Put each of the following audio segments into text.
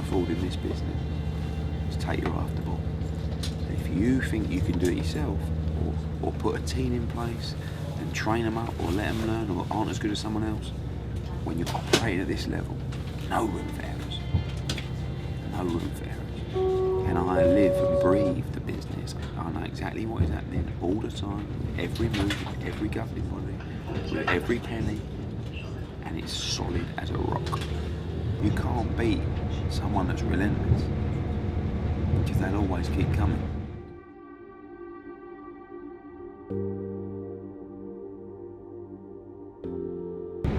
afford in this business is take your after ball. If you think you can do it yourself, or put a team in place and train them up, or let them learn, or aren't as good as someone else, when you're operating at this level, no room for errors. No room for errors. And I live and breathe the business. I know exactly what is happening all the time, every move, every governing body, with every penny, and it's solid as a rock. You can't beat someone that's relentless, because they'll always keep coming.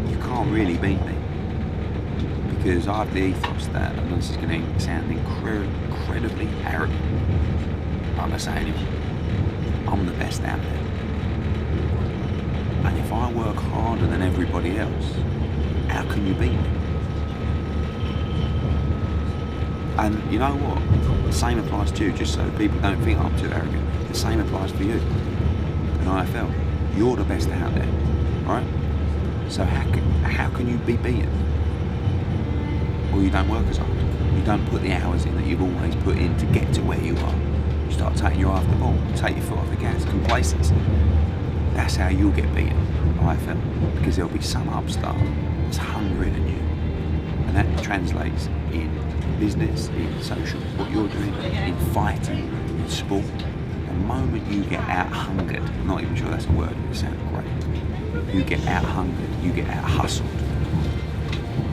You can't really beat me, because I have the ethos that, and this is going to sound incredibly arrogant, like I say anyway, I'm the best out there. And if I work harder than everybody else, how can you beat me? And you know what? The same applies to you, just so people don't think I'm too arrogant. The same applies for you. In IFL, you're the best out there, right? So how can you be beaten? Well, you don't work as hard. You don't put the hours in that you've always put in to get to where you are. You start taking your eye off the ball, take your foot off the gas, complacency. That's how you'll get beaten in IFL, because there'll be some upstart that's hungrier than you. And that translates in business, in social, what you're doing, in fighting, in sport. The moment you get out-hungered, I'm not even sure that's a word, but it sounds great. You get out-hungered, you get out-hustled.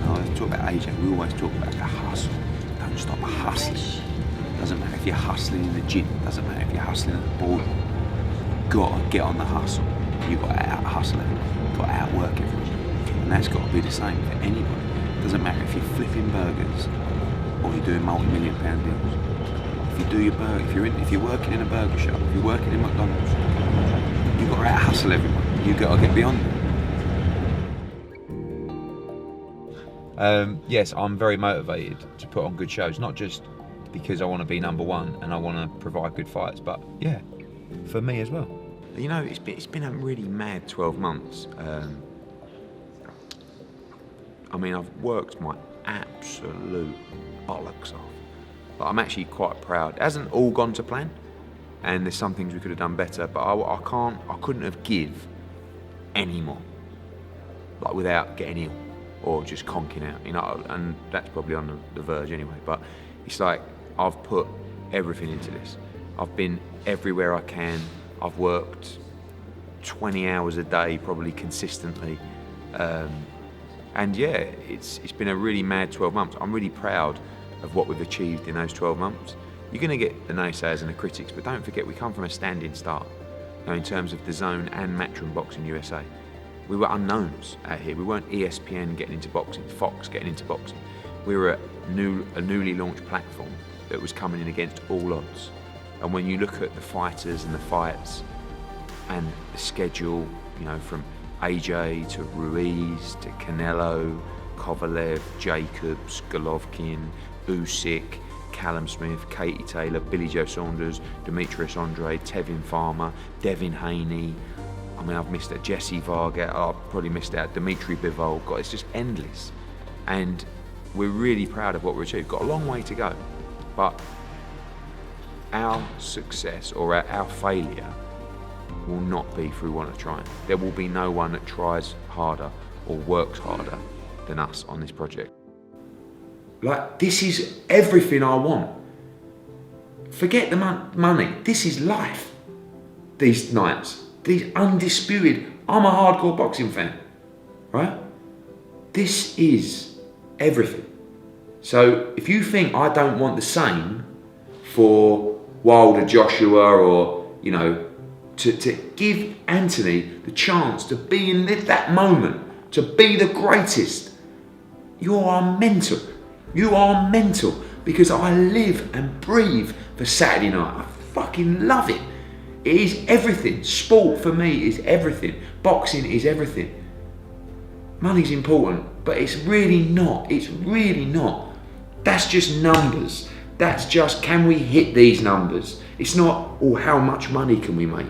I always talk about AJ, we always talk about the hustle. Don't stop hustling. Doesn't matter if you're hustling in the gym, doesn't matter if you're hustling at the board. Got to get on the hustle. You've got to out-hustle everyone. You've got to outwork everyone. And that's got to be the same for anybody. Doesn't matter if you're flipping burgers or you're doing multi-million-pound deals. If you do your burger, if you're working in a burger shop, if you're working in McDonald's, you've got to out-hustle everyone. You've got to get beyond it. Yes, I'm very motivated to put on good shows, not just because I want to be number one and I want to provide good fights, but yeah, for me as well. You know, it's been a really mad 12 months. I mean, I've worked my absolute bollocks off, but I'm actually quite proud. It hasn't all gone to plan, and there's some things we could have done better, but I couldn't have give any more, like without getting ill or just conking out, you know, and that's probably on the verge anyway, but it's like I've put everything into this. I've been everywhere I can. I've worked 20 hours a day, probably consistently. And yeah, it's been a really mad 12 months. I'm really proud of what we've achieved in those 12 months. You're going to get the naysayers and the critics, but don't forget we come from a standing start, you know, in terms of the zone and Matchroom Boxing USA. We were unknowns out here. We weren't ESPN getting into boxing, Fox getting into boxing. We were a newly launched platform that was coming in against all odds. And when you look at the fighters and the fights and the schedule, you know, from AJ to Ruiz to Canelo, Kovalev, Jacobs, Golovkin, Usyk, Callum Smith, Katie Taylor, Billy Joe Saunders, Demetrius Andre, Tevin Farmer, Devin Haney. I mean, I've missed out Jesse Varga, I've probably missed out Dimitri Bivol. God, it's just endless. And we're really proud of what we've achieved. Got a long way to go, but our success or our failure will not be through want of trying. There will be no one that tries harder or works harder than us on this project. Like, this is everything I want. Forget the money. This is life. These nights, these undisputed, I'm a hardcore boxing fan, right? This is everything. So if you think I don't want the same for Wilder, Joshua, or, you know, to give Anthony the chance to be in that moment, to be the greatest, you are mental. You are mental, because I live and breathe for Saturday night. I fucking love it. It is everything. Sport for me is everything. Boxing is everything. Money's important, but it's really not. It's really not. That's just numbers. That's just, can we hit these numbers? It's not, oh, how much money can we make?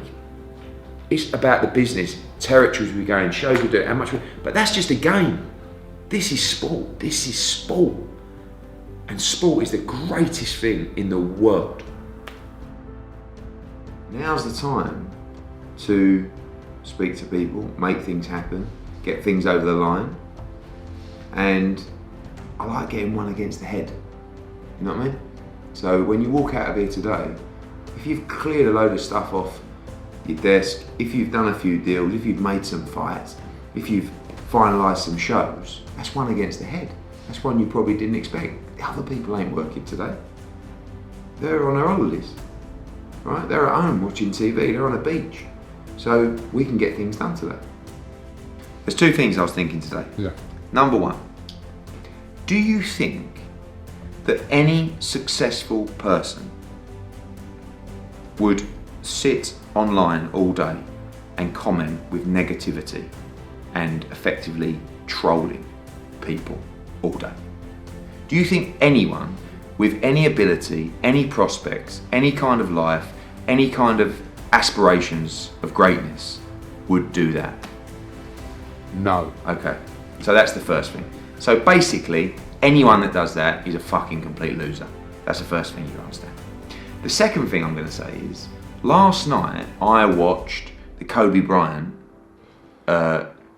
It's about the business, territories we go in, shows we do, how much but that's just a game. This is sport. This is sport. And sport is the greatest thing in the world. Now's the time to speak to people, make things happen, get things over the line. And I like getting one against the head. You know what I mean? So when you walk out of here today, if you've cleared a load of stuff off your desk, if you've done a few deals, if you've made some fights, if you've finalised some shows, that's one against the head. That's one you probably didn't expect. The other people ain't working today. They're on their holidays, right? They're at home watching TV, they're on a beach. So we can get things done today. There's two things I was thinking today. Yeah. Number one, do you think that any successful person would sit online all day and comment with negativity and effectively trolling people all day? Do you think anyone with any ability, any prospects, any kind of life, any kind of aspirations of greatness would do that? No. Okay, so that's the first thing. So basically, anyone that does that is a fucking complete loser. That's the first thing you understand. The second thing I'm going to say is, last night I watched the Kobe Bryant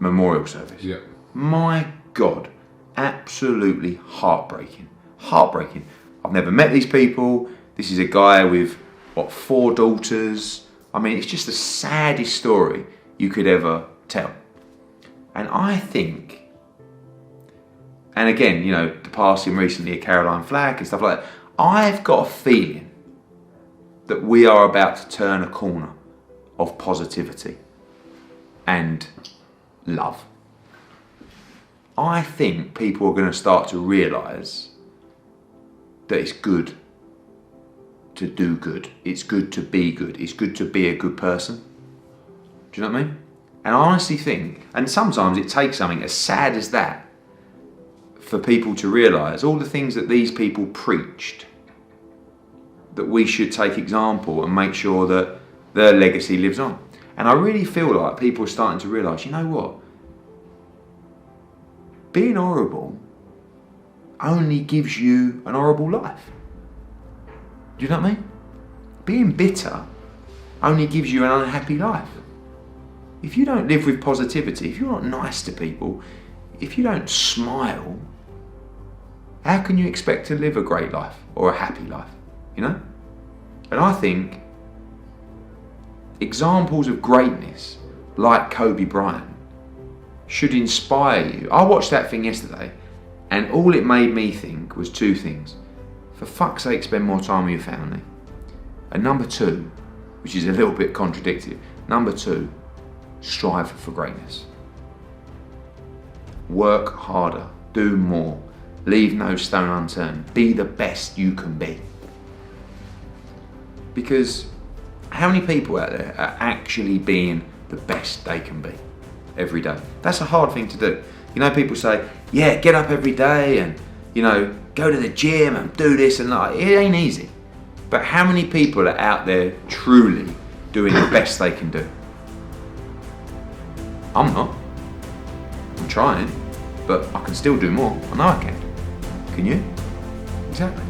memorial service. Yeah. My God, absolutely heartbreaking. Heartbreaking. I've never met these people. This is a guy with, 4 daughters. I mean, it's just the saddest story you could ever tell. And I think, and again, you know, the passing recently of Caroline Flack and stuff like that, I've got a feeling that we are about to turn a corner of positivity and love. I think people are going to start to realise that it's good to do good. It's good to be good. It's good to be a good person. Do you know what I mean? And I honestly think, and sometimes it takes something as sad as that for people to realise all the things that these people preached, that we should take example and make sure that their legacy lives on. And I really feel like people are starting to realise, you know what? Being horrible only gives you an horrible life. Do you know what I mean? Being bitter only gives you an unhappy life. If you don't live with positivity, if you're not nice to people, if you don't smile, how can you expect to live a great life or a happy life? You know? And I think examples of greatness like Kobe Bryant should inspire you. I watched that thing yesterday and all it made me think was 2 things. For fuck's sake, spend more time with your family. And number 2, which is a little bit contradictory, number 2, strive for greatness. Work harder, do more, leave no stone unturned, be the best you can be. Because how many people out there are actually being the best they can be every day? That's a hard thing to do. You know, people say, yeah, get up every day and, you know, go to the gym and do this and that. It ain't easy. But how many people are out there truly doing the best they can do? I'm not. I'm trying, but I can still do more. I know I can. Can you? Exactly.